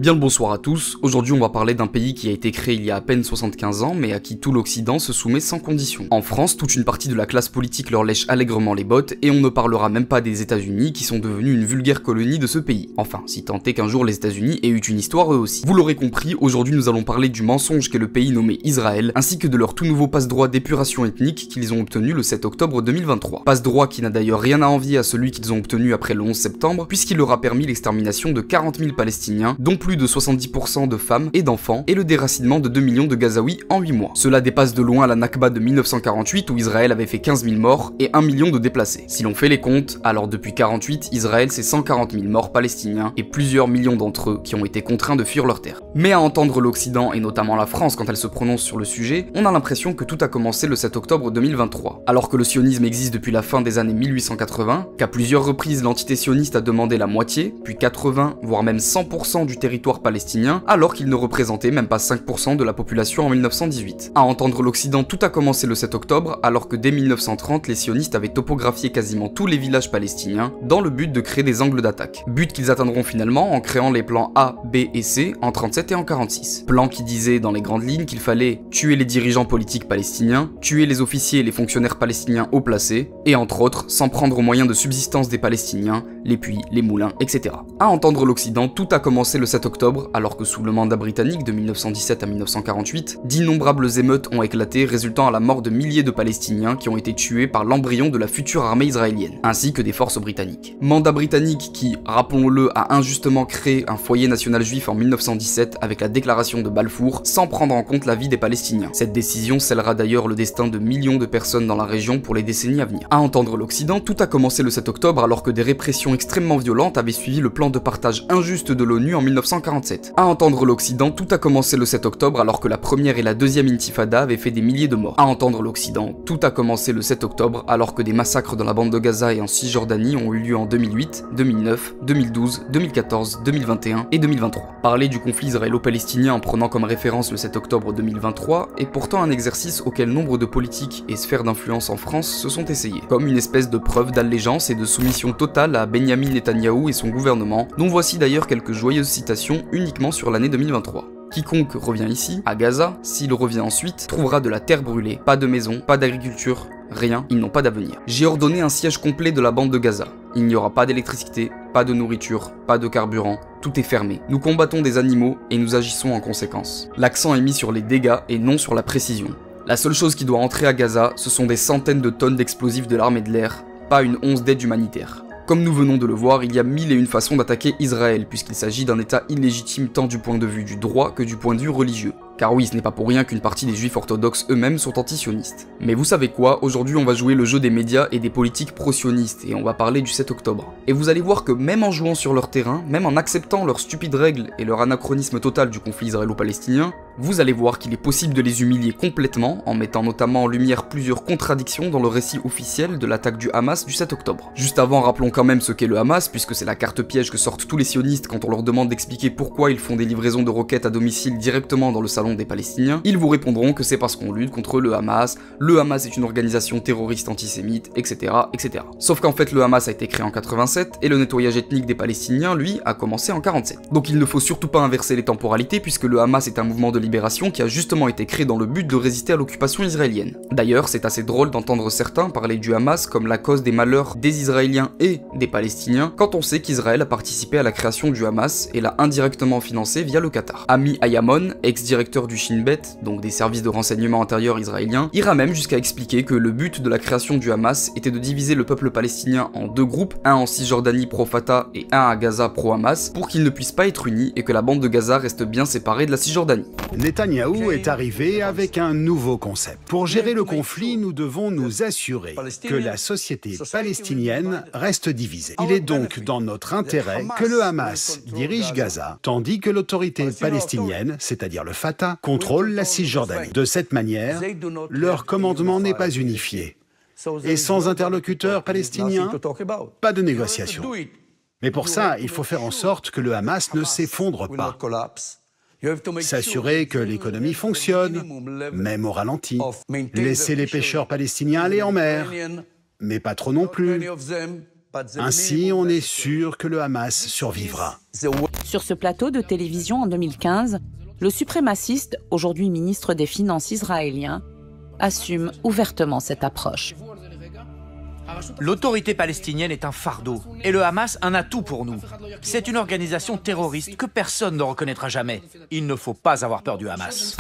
Bien le bonsoir à tous, aujourd'hui on va parler d'un pays qui a été créé il y a à peine 75 ans mais à qui tout l'Occident se soumet sans condition. En France, toute une partie de la classe politique leur lèche allègrement les bottes et on ne parlera même pas des États-Unis qui sont devenus une vulgaire colonie de ce pays. Enfin, si tant est qu'un jour les États-Unis aient eu une histoire eux aussi. Vous l'aurez compris, aujourd'hui nous allons parler du mensonge qu'est le pays nommé Israël ainsi que de leur tout nouveau passe-droit d'épuration ethnique qu'ils ont obtenu le 7 octobre 2023. Passe-droit qui n'a d'ailleurs rien à envier à celui qu'ils ont obtenu après le 11 septembre puisqu'il leur a permis l'extermination de 40 000 Palestiniens dont plus de 70% de femmes et d'enfants, et le déracinement de 2 millions de Gazaouis en 8 mois. Cela dépasse de loin la Nakba de 1948 où Israël avait fait 15 000 morts et 1 million de déplacés. Si l'on fait les comptes, alors depuis 48, Israël c'est 140 000 morts palestiniens et plusieurs millions d'entre eux qui ont été contraints de fuir leur terre. Mais à entendre l'Occident et notamment la France quand elle se prononce sur le sujet, on a l'impression que tout a commencé le 7 octobre 2023. Alors que le sionisme existe depuis la fin des années 1880, qu'à plusieurs reprises l'entité sioniste a demandé la moitié, puis 80, voire même 100% du territoire palestinien, alors qu'il ne représentait même pas 5% de la population en 1918. À entendre l'Occident, tout a commencé le 7 octobre, alors que dès 1930, les sionistes avaient topographié quasiment tous les villages palestiniens dans le but de créer des angles d'attaque. But qu'ils atteindront finalement en créant les plans A, B et C en 37 et en 46. Plan qui disait dans les grandes lignes qu'il fallait tuer les dirigeants politiques palestiniens, tuer les officiers et les fonctionnaires palestiniens haut placés, et entre autres, s'en prendre aux moyens de subsistance des Palestiniens, les puits, les moulins, etc. À entendre l'Occident, tout a commencé le 7 octobre, alors que sous le mandat britannique de 1917 à 1948, d'innombrables émeutes ont éclaté résultant à la mort de milliers de Palestiniens qui ont été tués par l'embryon de la future armée israélienne, ainsi que des forces britanniques. Mandat britannique qui, rappelons-le, a injustement créé un foyer national juif en 1917 avec la déclaration de Balfour, sans prendre en compte la vie des Palestiniens. Cette décision scellera d'ailleurs le destin de millions de personnes dans la région pour les décennies à venir. À entendre l'Occident, tout a commencé le 7 octobre alors que des répressions extrêmement violentes avaient suivi le plan de partage injuste de l'ONU en 1947. À entendre l'Occident, tout a commencé le 7 octobre alors que la première et la deuxième intifada avaient fait des milliers de morts. À entendre l'Occident, tout a commencé le 7 octobre alors que des massacres dans la bande de Gaza et en Cisjordanie ont eu lieu en 2008, 2009, 2012, 2014, 2021 et 2023. Parler du conflit israélo-palestinien en prenant comme référence le 7 octobre 2023 est pourtant un exercice auquel nombre de politiques et sphères d'influence en France se sont essayés, comme une espèce de preuve d'allégeance et de soumission totale à Benyamin Netanyahou et son gouvernement, dont voici d'ailleurs quelques joyeuses citations uniquement sur l'année 2023. Quiconque revient ici, à Gaza, s'il revient ensuite, trouvera de la terre brûlée, pas de maison, pas d'agriculture, rien, ils n'ont pas d'avenir. J'ai ordonné un siège complet de la bande de Gaza. Il n'y aura pas d'électricité, pas de nourriture, pas de carburant, tout est fermé. Nous combattons des animaux et nous agissons en conséquence. L'accent est mis sur les dégâts et non sur la précision. La seule chose qui doit entrer à Gaza, ce sont des centaines de tonnes d'explosifs de l'armée de l'air, pas une once d'aide humanitaire. Comme nous venons de le voir, il y a 1001 façons d'attaquer Israël, puisqu'il s'agit d'un état illégitime tant du point de vue du droit que du point de vue religieux. Car oui, ce n'est pas pour rien qu'une partie des juifs orthodoxes eux-mêmes sont anti-sionistes. Mais vous savez quoi, aujourd'hui on va jouer le jeu des médias et des politiques pro-sionistes, et on va parler du 7 octobre. Et vous allez voir que même en jouant sur leur terrain, même en acceptant leurs stupides règles et leur anachronisme total du conflit israélo-palestinien, vous allez voir qu'il est possible de les humilier complètement, en mettant notamment en lumière plusieurs contradictions dans le récit officiel de l'attaque du Hamas du 7 octobre. Juste avant, rappelons quand même ce qu'est le Hamas, puisque c'est la carte piège que sortent tous les sionistes quand on leur demande d'expliquer pourquoi ils font des livraisons de roquettes à domicile directement dans le salon des Palestiniens. Ils vous répondront que c'est parce qu'on lutte contre le Hamas est une organisation terroriste antisémite, etc., etc. Sauf qu'en fait le Hamas a été créé en 87 et le nettoyage ethnique des Palestiniens, lui, a commencé en 47. Donc il ne faut surtout pas inverser les temporalités puisque le Hamas est un mouvement de libération qui a justement été créé dans le but de résister à l'occupation israélienne. D'ailleurs, c'est assez drôle d'entendre certains parler du Hamas comme la cause des malheurs des Israéliens et des Palestiniens quand on sait qu'Israël a participé à la création du Hamas et l'a indirectement financé via le Qatar. Ami Ayamon, ex-directeur du Shin Bet, donc des services de renseignement intérieur israéliens, ira même jusqu'à expliquer que le but de la création du Hamas était de diviser le peuple palestinien en deux groupes, un en Cisjordanie pro-Fatah et un à Gaza pro-Hamas, pour qu'ils ne puissent pas être unis et que la bande de Gaza reste bien séparée de la Cisjordanie. Netanyahou est arrivé avec un nouveau concept. Pour gérer le conflit, nous devons nous assurer que la société palestinienne reste divisée. Il est donc dans notre intérêt que le Hamas dirige Gaza, tandis que l'autorité palestinienne, c'est-à-dire le Fatah, contrôle la Cisjordanie. De cette manière, leur commandement n'est pas unifié. Et sans interlocuteur palestinien, pas de négociation. Mais pour ça, il faut faire en sorte que le Hamas ne s'effondre pas. S'assurer que l'économie fonctionne, même au ralenti. Laisser les pêcheurs palestiniens aller en mer, mais pas trop non plus. Ainsi, on est sûr que le Hamas survivra. Sur ce plateau de télévision en 2015, le suprémaciste, aujourd'hui ministre des Finances israélien, assume ouvertement cette approche. L'autorité palestinienne est un fardeau et le Hamas un atout pour nous. C'est une organisation terroriste que personne ne reconnaîtra jamais. Il ne faut pas avoir peur du Hamas.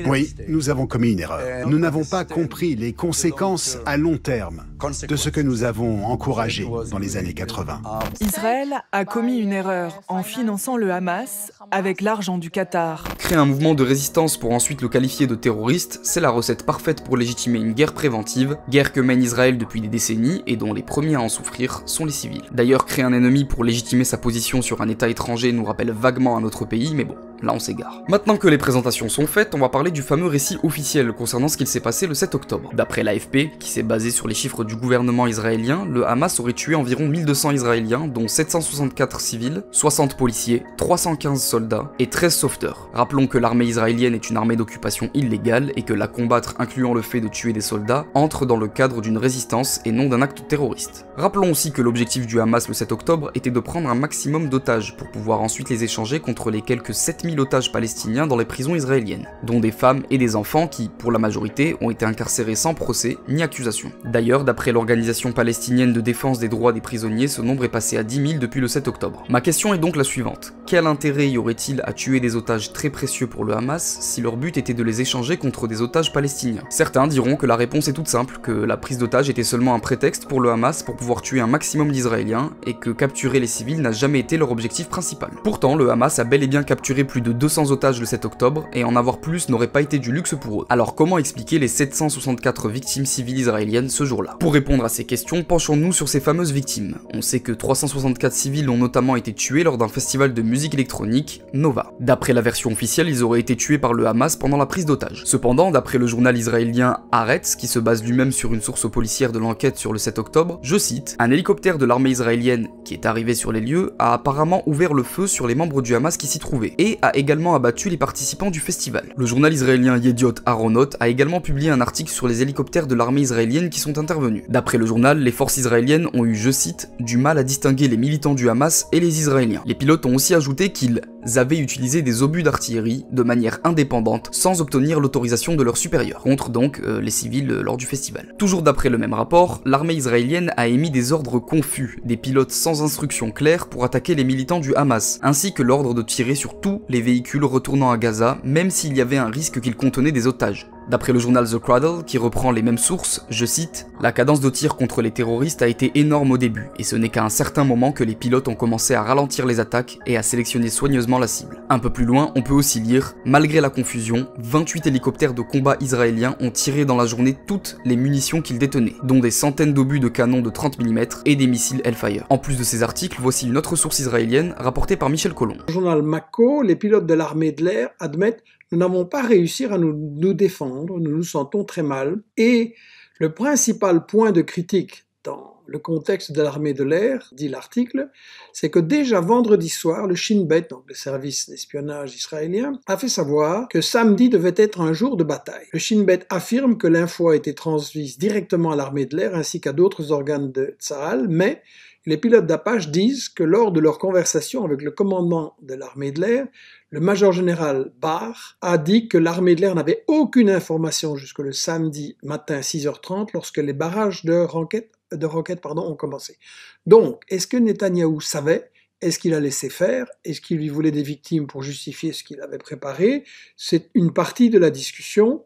Oui, nous avons commis une erreur. Nous n'avons pas compris les conséquences à long terme de ce que nous avons encouragé dans les années 80. Israël a commis une erreur en finançant le Hamas avec l'argent du Qatar. Créer un mouvement de résistance pour ensuite le qualifier de terroriste, c'est la recette parfaite pour légitimer une guerre préventive, guerre que mène Israël depuis des décennies et dont les premiers à en souffrir sont les civils. D'ailleurs, créer un ennemi pour légitimer sa position sur un état étranger nous rappelle vaguement un autre pays, mais bon, là on s'égare. Maintenant que les présentations sont faites, on va parler du fameux récit officiel concernant ce qu'il s'est passé le 7 octobre. D'après l'AFP, qui s'est basé sur les chiffres du gouvernement israélien, le Hamas aurait tué environ 1200 Israéliens, dont 764 civils, 60 policiers, 315 soldats et 13 sauveteurs. Rappelons que l'armée israélienne est une armée d'occupation illégale et que la combattre, incluant le fait de tuer des soldats, entre dans le cadre d'une résistance et non d'un acte terroriste. Rappelons aussi que l'objectif du Hamas le 7 octobre était de prendre un maximum d'otages pour pouvoir ensuite les échanger contre les quelques 7000 otages palestiniens dans les prisons israéliennes, dont des femmes et des enfants qui, pour la majorité, ont été incarcérés sans procès ni accusation. D'ailleurs, d'après l'organisation palestinienne de défense des droits des prisonniers, ce nombre est passé à 10 000 depuis le 7 octobre. Ma question est donc la suivante. Quel intérêt y aurait-il à tuer des otages très précieux pour le Hamas si leur but était de les échanger contre des otages palestiniens? Certains diront que la réponse est toute simple, que la prise d'otages était seulement un prétexte pour le Hamas pour pouvoir tuer un maximum d'Israéliens et que capturer les civils n'a jamais été leur objectif principal. Pourtant, le Hamas a bel et bien capturé plus de 200 otages le 7 octobre et en avoir plus n'aurait pas été du luxe pour eux. Alors comment expliquer les 764 victimes civiles israéliennes ce jour-là? Pour répondre à ces questions, penchons-nous sur ces fameuses victimes. On sait que 364 civils ont notamment été tués lors d'un festival de musique électronique, Nova. D'après la version officielle, ils auraient été tués par le Hamas pendant la prise d'otages. Cependant, d'après le journal israélien Haaretz, qui se base lui-même sur une source policière de l'enquête sur le 7 octobre, je cite, un hélicoptère de l'armée israélienne qui est arrivé sur les lieux a apparemment ouvert le feu sur les membres du Hamas qui s'y trouvaient et a également abattu les participants du festival. Le journal israélien Yediot Aharonot a également publié un article sur les hélicoptères de l'armée israélienne qui sont intervenus. D'après le journal, les forces israéliennes ont eu, je cite, du mal à distinguer les militants du Hamas et les Israéliens. Les pilotes ont aussi ajouté qu'ils avaient utilisé des obus d'artillerie de manière indépendante sans obtenir l'autorisation de leurs supérieurs, contre donc les civils lors du festival. Toujours d'après le même rapport, l'armée israélienne a émis des ordres confus, des pilotes sans instructions claires pour attaquer les militants du Hamas, ainsi que l'ordre de tirer sur tous les véhicules retournant à Gaza, même s'il y avait un risque qu'ils contenaient des otages. D'après le journal The Cradle, qui reprend les mêmes sources, je cite, « La cadence de tir contre les terroristes a été énorme au début, et ce n'est qu'à un certain moment que les pilotes ont commencé à ralentir les attaques et à sélectionner soigneusement la cible. » Un peu plus loin, on peut aussi lire, « Malgré la confusion, 28 hélicoptères de combat israéliens ont tiré dans la journée toutes les munitions qu'ils détenaient, dont des centaines d'obus de canons de 30 mm et des missiles Hellfire. » En plus de ces articles, voici une autre source israélienne rapportée par Michel Colomb. Au journal Mako, les pilotes de l'armée de l'air admettent « Nous n'avons pas réussi à nous défendre, nous nous sentons très mal. » Et le principal point de critique dans le contexte de l'armée de l'air, dit l'article, c'est que déjà vendredi soir, le Shin Bet, donc le service d'espionnage israélien, a fait savoir que samedi devait être un jour de bataille. Le Shin Bet affirme que l'info a été transmise directement à l'armée de l'air ainsi qu'à d'autres organes de Tsahal, mais les pilotes d'Apache disent que lors de leur conversation avec le commandant de l'armée de l'air, le major-général Barr a dit que l'armée de l'air n'avait aucune information jusque le samedi matin 6h30 lorsque les barrages de roquettes ont commencé. Donc, est-ce que Netanyahou savait? Est-ce qu'il a laissé faire? Est-ce qu'il lui voulait des victimes pour justifier ce qu'il avait préparé? C'est une partie de la discussion.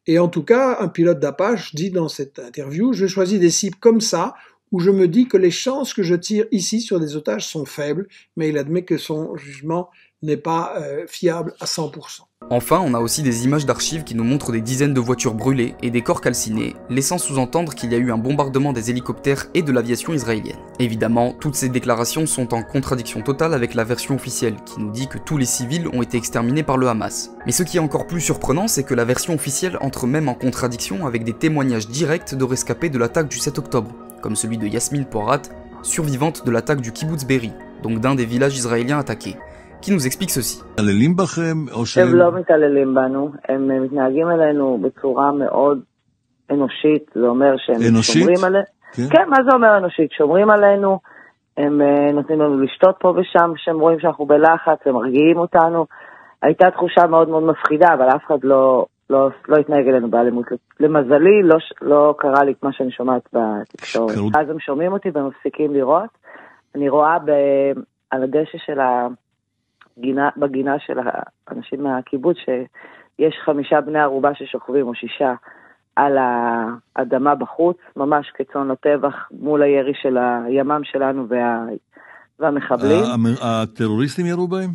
Et en tout cas, un pilote d'Apache dit dans cette interview « Je choisis des cibles comme ça, où je me dis que les chances que je tire ici sur des otages sont faibles, mais il admet que son jugement n'est pas fiable à 100%. » Enfin, on a aussi des images d'archives qui nous montrent des dizaines de voitures brûlées et des corps calcinés, laissant sous-entendre qu'il y a eu un bombardement des hélicoptères et de l'aviation israélienne. Évidemment, toutes ces déclarations sont en contradiction totale avec la version officielle, qui nous dit que tous les civils ont été exterminés par le Hamas. Mais ce qui est encore plus surprenant, c'est que la version officielle entre même en contradiction avec des témoignages directs de rescapés de l'attaque du 7 octobre, comme celui de Yasmine Porat, survivante de l'attaque du kibbutz Be'eri, donc d'un des villages israéliens attaqués, qui nous explique ceci. הם לא מתעללים בנו, הם מתנהגים אלינו בצורה מאוד אנושית, זה אומר שהם שומרים עלינו. כן, מה זה אומר אנושית? שומרים עלינו, הם נותנים לנו לשתות פה ושם, שהם רואים שאנחנו בלחץ, הם מרגיעים אותנו. הייתה תחושה מאוד מאוד מפחידה, אבל אף אחד לא התנהג אלינו באלימות. למזלי, לא קרה לי את מה שאני שומעת בתקשורת. אז הם שומעים אותי ומפסיקים לראות. אני רואה על הדשא של בגינה של האנשים מהקיבוץ, שיש 5 בני ערובה ששוכבים, או 6, על האדמה בחוץ, ממש כצאן לטבח, מול הירי של הימ"מ שלנו והמחבלים. הטרוריסטים ירו בהם?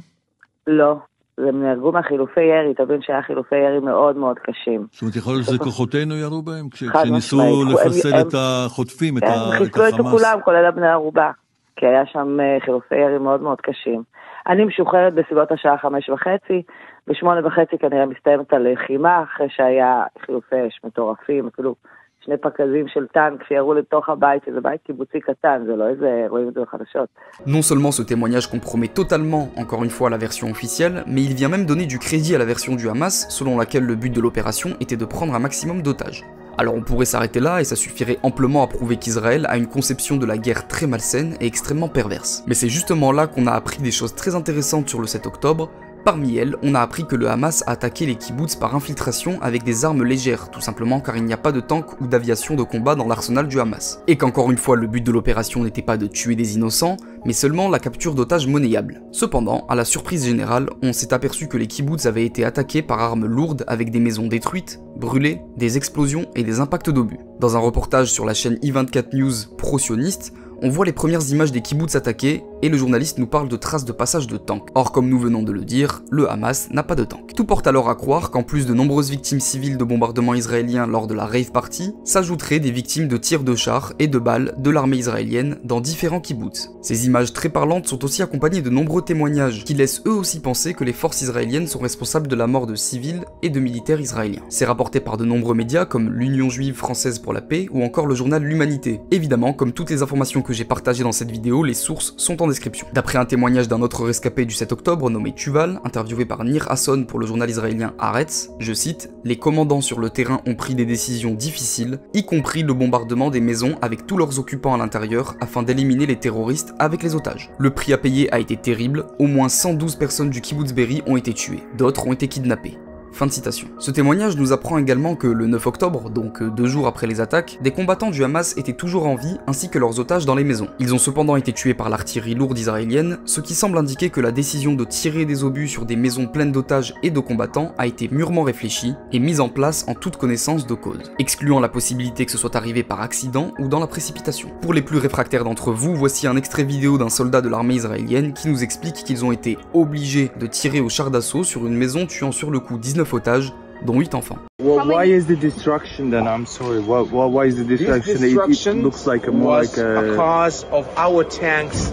לא. הם נהרגו מהחילופי ירי, תבין שהיה חילופי ירי מאוד מאוד קשים. זאת אומרת, יכול להיות שזה כוחותינו ירו בהם? כשניסו לפסל את החוטפים, את החמאס. הם חיסלו את כולם, כולל הבני ערובה, כי היה שם חילופי ירי מאוד מאוד קשים. אני משוחררת בסביבות השעה 5:30, ב8:30 כנראה מסתיימת הלחימה, אחרי שהיה חילופי אש מטורפים, אפילו 2 פקזים של טנק שירו לתוך הבית, שזה בית קיבוצי קטן, זה לא איזה, רואים את זה בחדשות. Non seulement ce témoignage compromet totalement, encore une fois, la version officielle, mais il vient même donner du crédit à la version du Hamas, selon laquelle le but de l'opération était de prendre un maximum d'otages. Alors on pourrait s'arrêter là et ça suffirait amplement à prouver qu'Israël a une conception de la guerre très malsaine et extrêmement perverse. Mais c'est justement là qu'on a appris des choses très intéressantes sur le 7 octobre. Parmi elles, on a appris que le Hamas a attaqué les kibbutz par infiltration avec des armes légères, tout simplement car il n'y a pas de tanks ou d'aviation de combat dans l'arsenal du Hamas. Et qu'encore une fois, le but de l'opération n'était pas de tuer des innocents, mais seulement la capture d'otages monnayables. Cependant, à la surprise générale, on s'est aperçu que les kibbutz avaient été attaqués par armes lourdes avec des maisons détruites, brûlées, des explosions et des impacts d'obus. Dans un reportage sur la chaîne I24 News pro-sioniste, on voit les premières images des kibbutz attaqués et le journaliste nous parle de traces de passage de tanks. Or, comme nous venons de le dire, le Hamas n'a pas de tanks. Tout porte alors à croire qu'en plus de nombreuses victimes civiles de bombardements israéliens lors de la rave party, s'ajouteraient des victimes de tirs de chars et de balles de l'armée israélienne dans différents kibbutz. Ces images très parlantes sont aussi accompagnées de nombreux témoignages qui laissent eux aussi penser que les forces israéliennes sont responsables de la mort de civils et de militaires israéliens. C'est rapporté par de nombreux médias comme l'Union juive française pour la paix ou encore le journal L'Humanité. Évidemment, comme toutes les informations que j'ai partagées dans cette vidéo, les sources sont en description. D'après un témoignage d'un autre rescapé du 7 octobre nommé Tuval, interviewé par Nir Hasson pour le journal israélien Haaretz, je cite, « Les commandants sur le terrain ont pris des décisions difficiles, y compris le bombardement des maisons avec tous leurs occupants à l'intérieur afin d'éliminer les terroristes avec les otages. Le prix à payer a été terrible, au moins 112 personnes du kibbutz Be'eri ont été tuées, d'autres ont été kidnappées. » Fin de citation. Ce témoignage nous apprend également que le 9 octobre, donc 2 jours après les attaques, des combattants du Hamas étaient toujours en vie ainsi que leurs otages dans les maisons. Ils ont cependant été tués par l'artillerie lourde israélienne, ce qui semble indiquer que la décision de tirer des obus sur des maisons pleines d'otages et de combattants a été mûrement réfléchie et mise en place en toute connaissance de cause, excluant la possibilité que ce soit arrivé par accident ou dans la précipitation. Pour les plus réfractaires d'entre vous, voici un extrait vidéo d'un soldat de l'armée israélienne qui nous explique qu'ils ont été obligés de tirer au char d'assaut sur une maison tuant sur le coup 19 otages, dont 8 enfants. Well, why is the destruction then? I'm sorry. Why is the destruction? This destruction it looks like more like a because of our tanks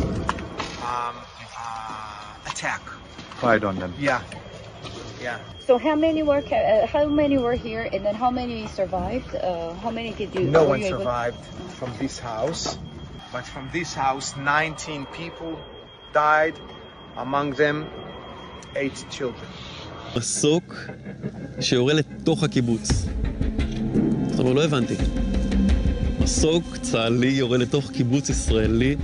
attack. Fired on them. Yeah. So how many were here, and then how many survived? How many did you? No one survived from this house, but from this house, 19 people died. Among them, 8 children. מסוק שיורה לתוך הקיבוץ. זאת אומרת, לא הבנתי. מסוק צה"לי יורה לתוך קיבוץ ישראלי,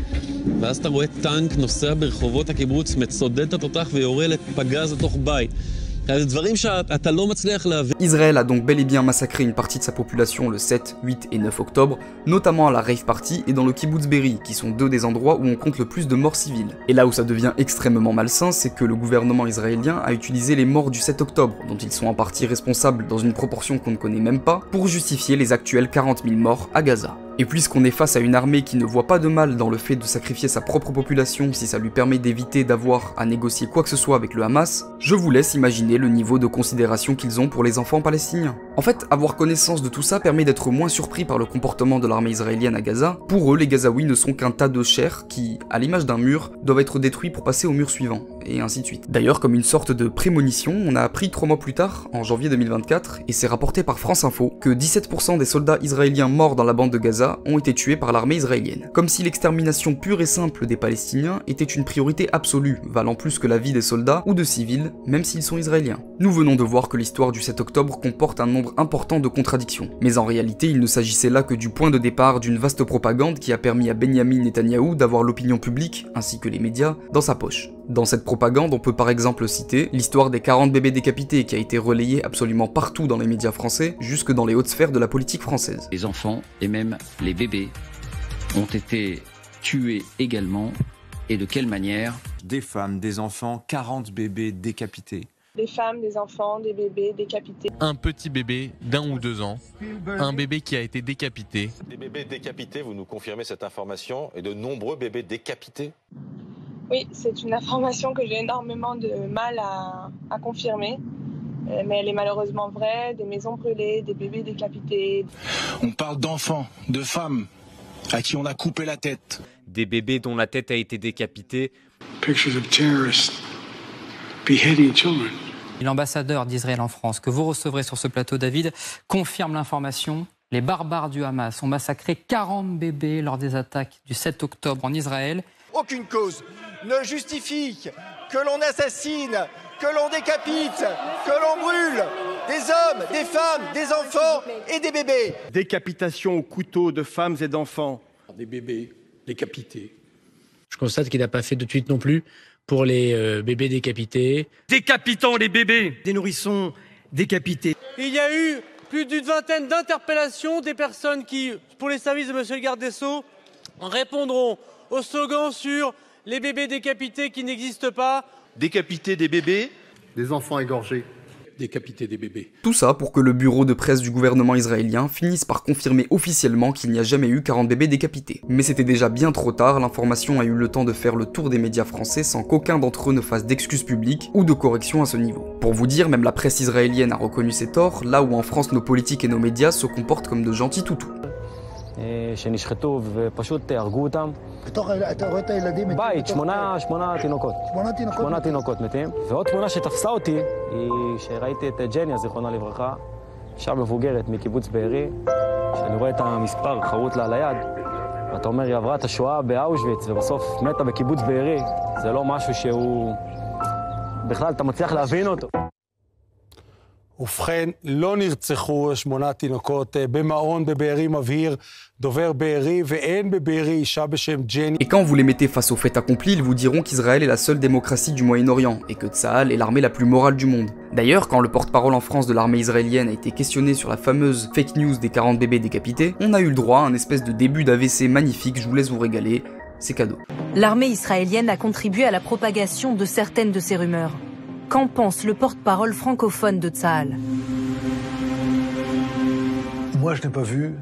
ואז אתה רואה טנק נוסע ברחובות הקיבוץ, מצודד את התותח ויורה לפגז לתוך בית. Israël a donc bel et bien massacré une partie de sa population le 7, 8 et 9 octobre, notamment à la rave party et dans le kibbutz Be'eri, qui sont 2 des endroits où on compte le plus de morts civiles. Et là où ça devient extrêmement malsain, c'est que le gouvernement israélien a utilisé les morts du 7 octobre, dont ils sont en partie responsables dans une proportion qu'on ne connaît même pas, pour justifier les actuels 40 000 morts à Gaza. Et puisqu'on est face à une armée qui ne voit pas de mal dans le fait de sacrifier sa propre population si ça lui permet d'éviter d'avoir à négocier quoi que ce soit avec le Hamas, je vous laisse imaginer le niveau de considération qu'ils ont pour les enfants palestiniens. En fait, avoir connaissance de tout ça permet d'être moins surpris par le comportement de l'armée israélienne à Gaza. Pour eux, les Gazaouis ne sont qu'un tas de chair qui, à l'image d'un mur, doivent être détruits pour passer au mur suivant. et ainsi de suite. D'ailleurs, comme une sorte de prémonition, on a appris 3 mois plus tard, en janvier 2024, et c'est rapporté par France Info, que 17% des soldats israéliens morts dans la bande de Gaza ont été tués par l'armée israélienne. Comme si l'extermination pure et simple des Palestiniens était une priorité absolue, valant plus que la vie des soldats ou de civils, même s'ils sont israéliens. Nous venons de voir que l'histoire du 7 octobre comporte un nombre important de contradictions. Mais en réalité, il ne s'agissait là que du point de départ d'une vaste propagande qui a permis à Benyamin Netanyahou d'avoir l'opinion publique, ainsi que les médias, dans sa poche. Dans cette propagande, on peut par exemple citer l'histoire des 40 bébés décapités qui a été relayée absolument partout dans les médias français, jusque dans les hautes sphères de la politique française. Les enfants, et même les bébés, ont été tués également, et de quelle manière? Des femmes, des enfants, 40 bébés décapités. Des femmes, des enfants, des bébés décapités. Un petit bébé d'1 ou 2 ans, un bébé qui a été décapité. Des bébés décapités, vous nous confirmez cette information, et de nombreux bébés décapités? Oui, c'est une information que j'ai énormément de mal à confirmer, mais elle est malheureusement vraie. Des maisons brûlées, des bébés décapités. On parle d'enfants, de femmes, à qui on a coupé la tête. Des bébés dont la tête a été décapitée. Pictures of terrorists beheading children. L'ambassadeur d'Israël en France, que vous recevrez sur ce plateau, David, confirme l'information. Les barbares du Hamas ont massacré 40 bébés lors des attaques du 7 octobre en Israël. Aucune cause ne justifie que l'on assassine, que l'on décapite, que l'on brûle des hommes, des femmes, des enfants et des bébés. Décapitation au couteau de femmes et d'enfants. Des bébés décapités. Je constate qu'il n'a pas fait de suite non plus pour les bébés décapités. Décapitons les bébés. Des nourrissons décapités. Il y a eu plus d'une vingtaine d'interpellations des personnes qui, pour les services de monsieur le garde des Sceaux, répondront au slogan sur les bébés décapités qui n'existent pas. Décapiter des bébés, des enfants égorgés, décapiter des bébés. Tout ça pour que le bureau de presse du gouvernement israélien finisse par confirmer officiellement qu'il n'y a jamais eu 40 bébés décapités. Mais c'était déjà bien trop tard, l'information a eu le temps de faire le tour des médias français sans qu'aucun d'entre eux ne fasse d'excuses publiques ou de corrections à ce niveau. Pour vous dire, même la presse israélienne a reconnu ses torts, là où en France nos politiques et nos médias se comportent comme de gentils toutous. שנשחטו ופשוט הרגו אותם. אתה רואה את הילדים? בית, שמונה תינוקות. שמונה תינוקות מתים. ועוד תמונה שתפסה אותי היא שראיתי את ג'ניה, זיכרונה לברכה, אישה מבוגרת מקיבוץ בארי, שאני רואה את המספר חרוט לה על היד, ואתה אומר, היא עברה את השואה באושוויץ ובסוף מתה בקיבוץ בארי. זה לא משהו שהוא בכלל אתה מצליח להבין אותו. ובכן, לא נרצחו 8 תינוקות במעון בבארי, מבהיר דובר בארי, ואין בבארי אישה בשם ג'ני. Et quand vous les mettez face au fait accompli, ils vous diront qu'Israël est la seule démocratie du Moyen-Orient et que Tsahal est l'armée la plus morale du monde. D'ailleurs, quand le porte-parole en France de l'armée israélienne a été questionné sur la fameuse fake news des 40 bébés décapités, on a eu le droit à un espèce de début d'AVC magnifique, je vous laisse vous régaler, c'est cadeau. L'armée israélienne a contribué à la propagation de certaines de ces rumeurs. Qu'en pense le porte-parole francophone de Tsahal? Moi, je n'ai pas vu,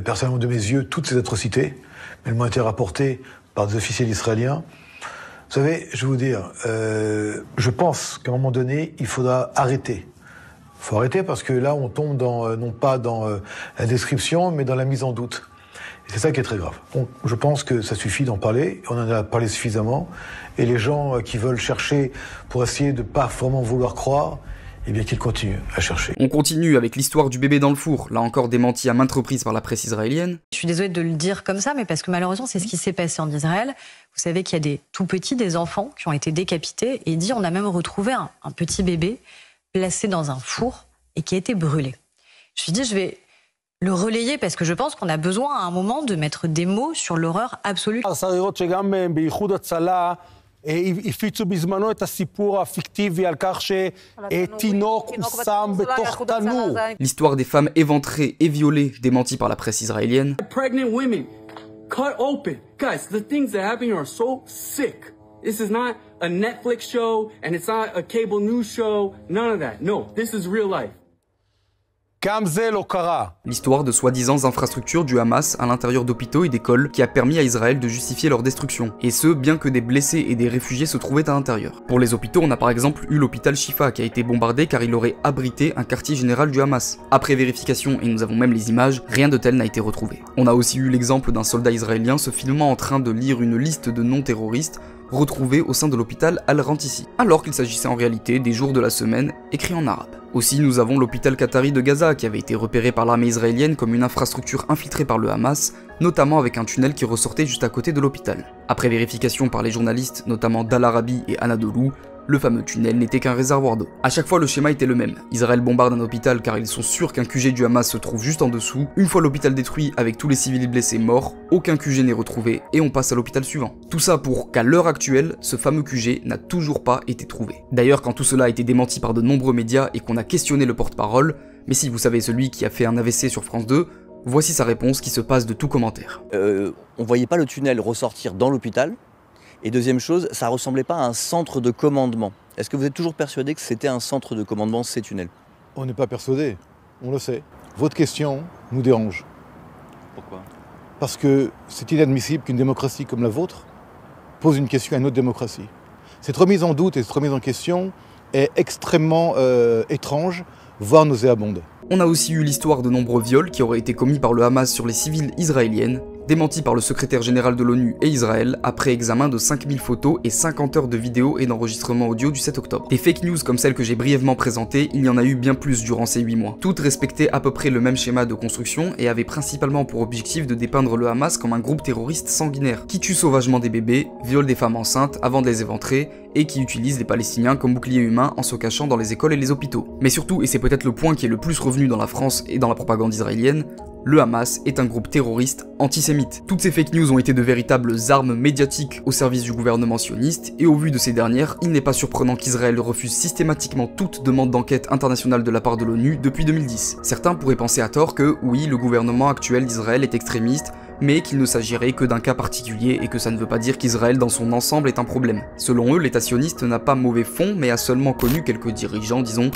personnellement de mes yeux, toutes ces atrocités, mais elles m'ont été rapportées par des officiels israéliens. Vous savez, je vais vous dire, je pense qu'à un moment donné, il faudra arrêter. Il faut arrêter parce que là, on tombe dans, non pas dans la description, mais dans la mise en doute. Et c'est ça qui est très grave. Donc, je pense que ça suffit d'en parler, on en a parlé suffisamment, et les gens qui veulent chercher pour essayer de pas vraiment vouloir croire, eh bien qu'ils continuent à chercher. On continue avec l'histoire du bébé dans le four, là encore démenti à maintes reprises par la presse israélienne. Je suis désolée de le dire comme ça, mais parce que malheureusement, c'est ce qui s'est passé en Israël. Vous savez qu'il y a des tout petits, des enfants qui ont été décapités, et dit on a même retrouvé un petit bébé placé dans un four et qui a été brûlé. Je me suis dit, je vais le relayer parce que je pense qu'on a besoin à un moment de mettre des mots sur l'horreur absolue. הפיצו בזמנו את הסיפור הפיקטיבי על כך שתינוק הושם בתוך תנור. L'histoire des femmes éventrées et violées, démentie par la presse israélienne. Pregnant women cut open. Guys, the things that happen here are so sick. This is not a Netflix show and it's not a cable news show. None of that. No, this is real life. L'histoire de soi-disant infrastructures du Hamas à l'intérieur d'hôpitaux et d'écoles qui a permis à Israël de justifier leur destruction, et ce bien que des blessés et des réfugiés se trouvaient à l'intérieur. Pour les hôpitaux, on a par exemple eu l'hôpital Shifa qui a été bombardé car il aurait abrité un quartier général du Hamas. Après vérification, et nous avons même les images, rien de tel n'a été retrouvé. On a aussi eu l'exemple d'un soldat israélien se filmant en train de lire une liste de noms terroristes retrouvés au sein de l'hôpital Al-Rantissi, alors qu'il s'agissait en réalité des jours de la semaine écrits en arabe. Aussi, nous avons l'hôpital qatari de Gaza qui avait été repéré par l'armée israélienne comme une infrastructure infiltrée par le Hamas, notamment avec un tunnel qui ressortait juste à côté de l'hôpital. Après vérification par les journalistes, notamment Dal Arabi et Anadolu, le fameux tunnel n'était qu'un réservoir d'eau. À chaque fois, le schéma était le même. Israël bombarde un hôpital car ils sont sûrs qu'un QG du Hamas se trouve juste en dessous. Une fois l'hôpital détruit avec tous les civils blessés morts, aucun QG n'est retrouvé et on passe à l'hôpital suivant. Tout ça pour qu'à l'heure actuelle, ce fameux QG n'a toujours pas été trouvé. D'ailleurs, quand tout cela a été démenti par de nombreux médias et qu'on a questionné le porte-parole, mais si vous savez celui qui a fait un AVC sur France 2, voici sa réponse qui se passe de tout commentaire. On voyait pas le tunnel ressortir dans l'hôpital. Et deuxième chose, ça ressemblait pas à un centre de commandement. Est-ce que vous êtes toujours persuadé que c'était un centre de commandement, ces tunnels? On n'est pas persuadé, on le sait. Votre question nous dérange. Pourquoi? Parce que c'est inadmissible qu'une démocratie comme la vôtre pose une question à une autre démocratie. Cette remise en doute et cette remise en question est extrêmement étrange, voire nauséabonde. On a aussi eu l'histoire de nombreux viols qui auraient été commis par le Hamas sur les civils israéliennes, démenti par le secrétaire général de l'ONU et Israël après examen de 5000 photos et 50 heures de vidéos et d'enregistrements audio du 7 octobre. Des fake news comme celles que j'ai brièvement présentées, il y en a eu bien plus durant ces 8 mois. Toutes respectaient à peu près le même schéma de construction et avaient principalement pour objectif de dépeindre le Hamas comme un groupe terroriste sanguinaire, qui tue sauvagement des bébés, viole des femmes enceintes avant de les éventrer, et qui utilise les Palestiniens comme boucliers humains en se cachant dans les écoles et les hôpitaux. Mais surtout, et c'est peut-être le point qui est le plus revenu dans la France et dans la propagande israélienne, le Hamas est un groupe terroriste antisémite. Toutes ces fake news ont été de véritables armes médiatiques au service du gouvernement sioniste, et au vu de ces dernières, il n'est pas surprenant qu'Israël refuse systématiquement toute demande d'enquête internationale de la part de l'ONU depuis 2010. Certains pourraient penser à tort que, oui, le gouvernement actuel d'Israël est extrémiste, mais qu'il ne s'agirait que d'un cas particulier et que ça ne veut pas dire qu'Israël dans son ensemble est un problème. Selon eux, l'État sioniste n'a pas mauvais fond, mais a seulement connu quelques dirigeants, disons,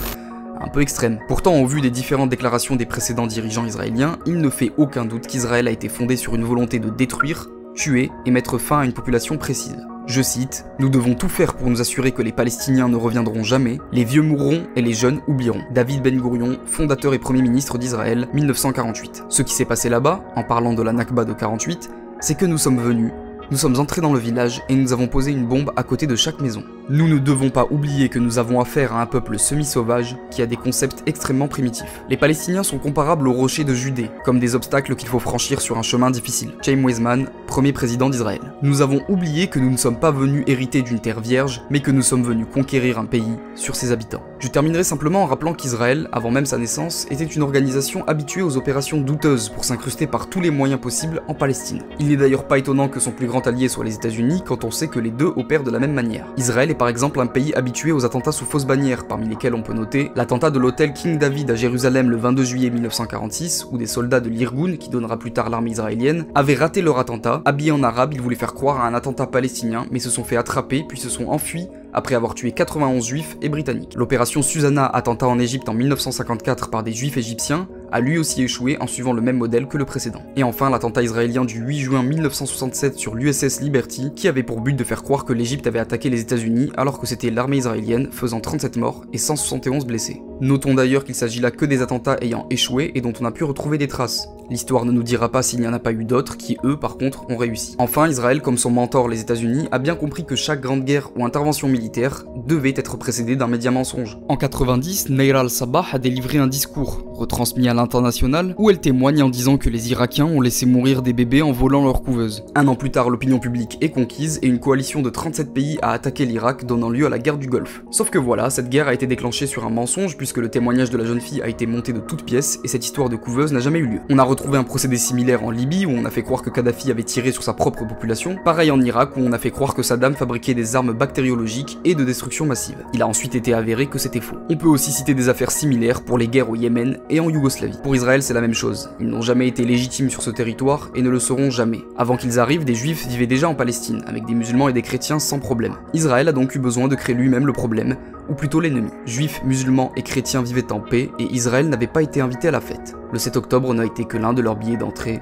un peu extrême. Pourtant, au vu des différentes déclarations des précédents dirigeants israéliens, il ne fait aucun doute qu'Israël a été fondé sur une volonté de détruire, tuer et mettre fin à une population précise. Je cite, « Nous devons tout faire pour nous assurer que les Palestiniens ne reviendront jamais, les vieux mourront et les jeunes oublieront. » David Ben Gourion, fondateur et premier ministre d'Israël, 1948. Ce qui s'est passé là-bas, en parlant de la Nakba de 48, c'est que nous sommes venus, nous sommes entrés dans le village et nous avons posé une bombe à côté de chaque maison. Nous ne devons pas oublier que nous avons affaire à un peuple semi-sauvage qui a des concepts extrêmement primitifs. Les Palestiniens sont comparables aux rochers de Judée, comme des obstacles qu'il faut franchir sur un chemin difficile. Chaim Weizmann, premier président d'Israël. Nous avons oublié que nous ne sommes pas venus hériter d'une terre vierge, mais que nous sommes venus conquérir un pays sur ses habitants. Je terminerai simplement en rappelant qu'Israël, avant même sa naissance, était une organisation habituée aux opérations douteuses pour s'incruster par tous les moyens possibles en Palestine. Il n'est d'ailleurs pas étonnant que son plus grand allié soit les États-Unis quand on sait que les deux opèrent de la même manière. Israël est par exemple un pays habitué aux attentats sous fausse bannière, parmi lesquels on peut noter l'attentat de l'hôtel King David à Jérusalem le 22 juillet 1946, où des soldats de l'Irgun, qui donnera plus tard l'armée israélienne, avaient raté leur attentat. Habillés en arabe, ils voulaient faire croire à un attentat palestinien, mais se sont fait attraper puis se sont enfuis après avoir tué 91 juifs et britanniques. L'opération Susanna, attentat en Égypte en 1954 par des juifs égyptiens, a lui aussi échoué en suivant le même modèle que le précédent. Et enfin, l'attentat israélien du 8 juin 1967 sur l'USS Liberty, qui avait pour but de faire croire que l'Égypte avait attaqué les États-Unis alors que c'était l'armée israélienne, faisant 37 morts et 171 blessés. Notons d'ailleurs qu'il s'agit là que des attentats ayant échoué et dont on a pu retrouver des traces. L'histoire ne nous dira pas s'il n'y en a pas eu d'autres qui, eux, par contre, ont réussi. Enfin, Israël, comme son mentor les États-Unis, a bien compris que chaque grande guerre ou intervention militaire devait être précédée d'un média mensonge. En 90, Neira al-Sabah a délivré un discours, retransmis à l'international, où elle témoigne en disant que les Irakiens ont laissé mourir des bébés en volant leurs couveuses. Un an plus tard, l'opinion publique est conquise et une coalition de 37 pays a attaqué l'Irak, donnant lieu à la guerre du Golfe. Sauf que voilà, cette guerre a été déclenchée sur un mensonge puisque le témoignage de la jeune fille a été monté de toutes pièces et cette histoire de couveuse n'a jamais eu lieu. On a retrouvé un procédé similaire en Libye où on a fait croire que Kadhafi avait tiré sur sa propre population, pareil en Irak où on a fait croire que Saddam fabriquait des armes bactériologiques et de destruction massive. Il a ensuite été avéré que c'était faux. On peut aussi citer des affaires similaires pour les guerres au Yémen et en Yougoslavie. Pour Israël, c'est la même chose. Ils n'ont jamais été légitimes sur ce territoire et ne le seront jamais. Avant qu'ils arrivent, des juifs vivaient déjà en Palestine, avec des musulmans et des chrétiens sans problème. Israël a donc eu besoin de créer lui-même le problème, ou plutôt l'ennemi. Juifs, musulmans et chrétiens vivaient en paix et Israël n'avait pas été invité à la fête. Le 7 octobre n'a été que l'un de leurs billets d'entrée.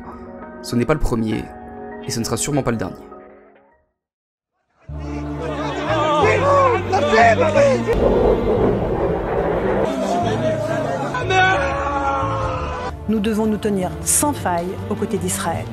Ce n'est pas le premier, et ce ne sera sûrement pas le dernier. Nous devons nous tenir sans faille aux côtés d'Israël.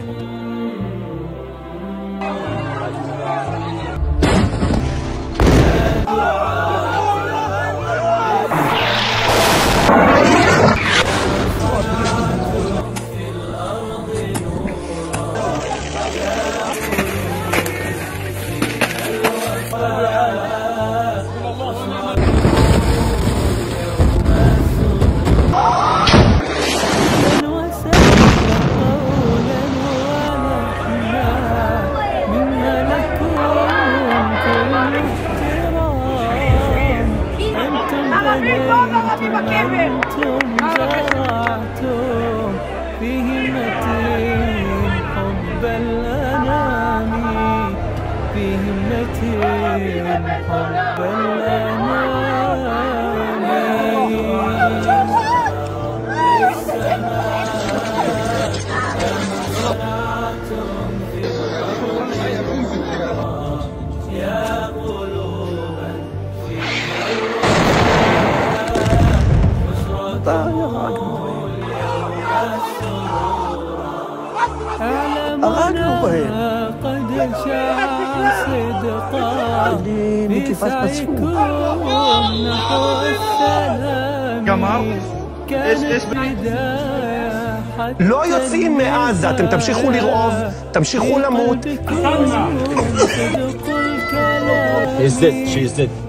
לא יוצאים מעזה, אתם תמשיכו לרעוב, תמשיכו למות.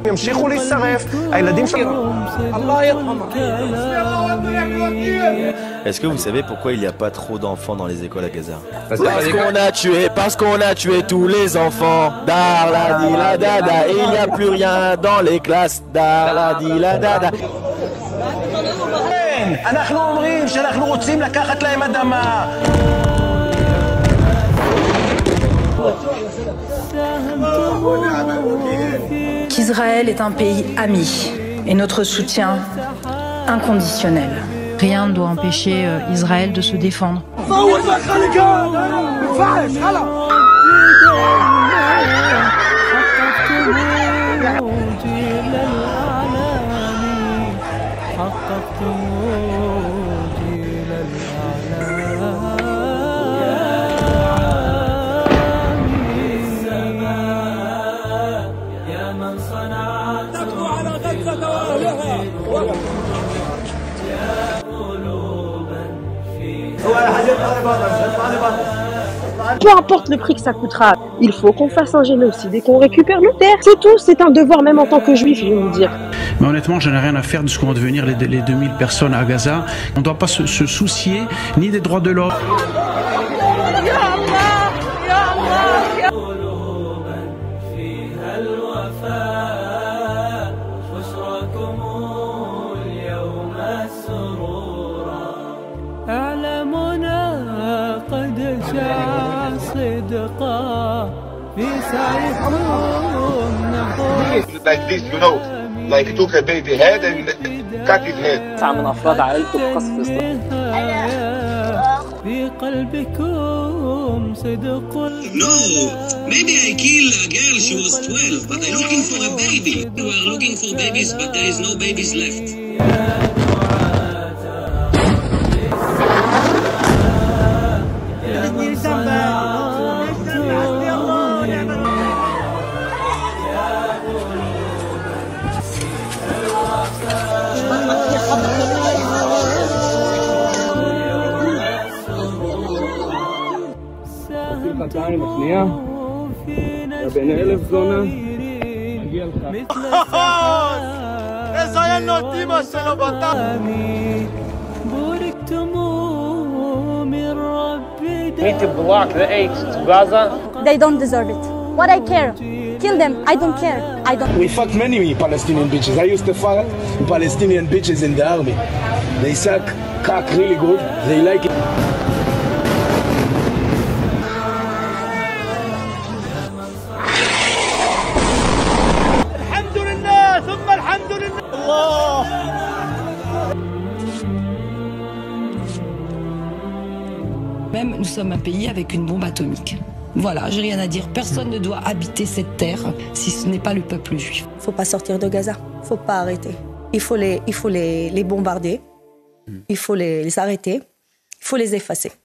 ימשיכו להישרף, הילדים שלנו. Est-ce que vous savez pourquoi il n'y a pas trop d'enfants dans les écoles à Gaza? Parce qu'on a tué tous les enfants. Darladi la dada, et il n'y a plus rien dans les classes. Darladi la dada. אנחנו אומרים שאנחנו רוצים לקחת להם אדמה. Qu'Israël est un pays ami et notre soutien inconditionnel. Rien ne doit empêcher Israël de se défendre. Peu importe le prix que ça coûtera, il faut qu'on fasse un génocide et qu'on récupère nos terres. C'est tout, c'est un devoir même en tant que juif, je vais vous dire. Mais honnêtement, je n'ai rien à faire de ce qu'on va devenir les 2000 personnes à Gaza. On ne doit pas se soucier ni des droits de l'homme. Like this, you know, like he took a baby head and cut his head. من أفراد عائلته بقصف إسرائيل. No, maybe I killed a girl, she was 12, but I'm looking for a baby. We are looking for babies, but there is no babies left. העין השנייה, בין 1000 זונה, מגיע לך. איזה ילנות אמא שלו בטח. Need to block the aid to Gaza. They don't deserve it. What I care? Kill them. I don't care. I don't. We fucked many Palestinian bitches. I used to fuck Palestinian bitches in the army. They suck cock really good. They like it. Même nous sommes un pays avec une bombe atomique. Voilà, j'ai rien à dire. Personne ne doit habiter cette terre si ce n'est pas le peuple juif. Il ne faut pas sortir de Gaza. Il ne faut pas arrêter. Il faut les bombarder. Il faut les arrêter. Il faut les effacer.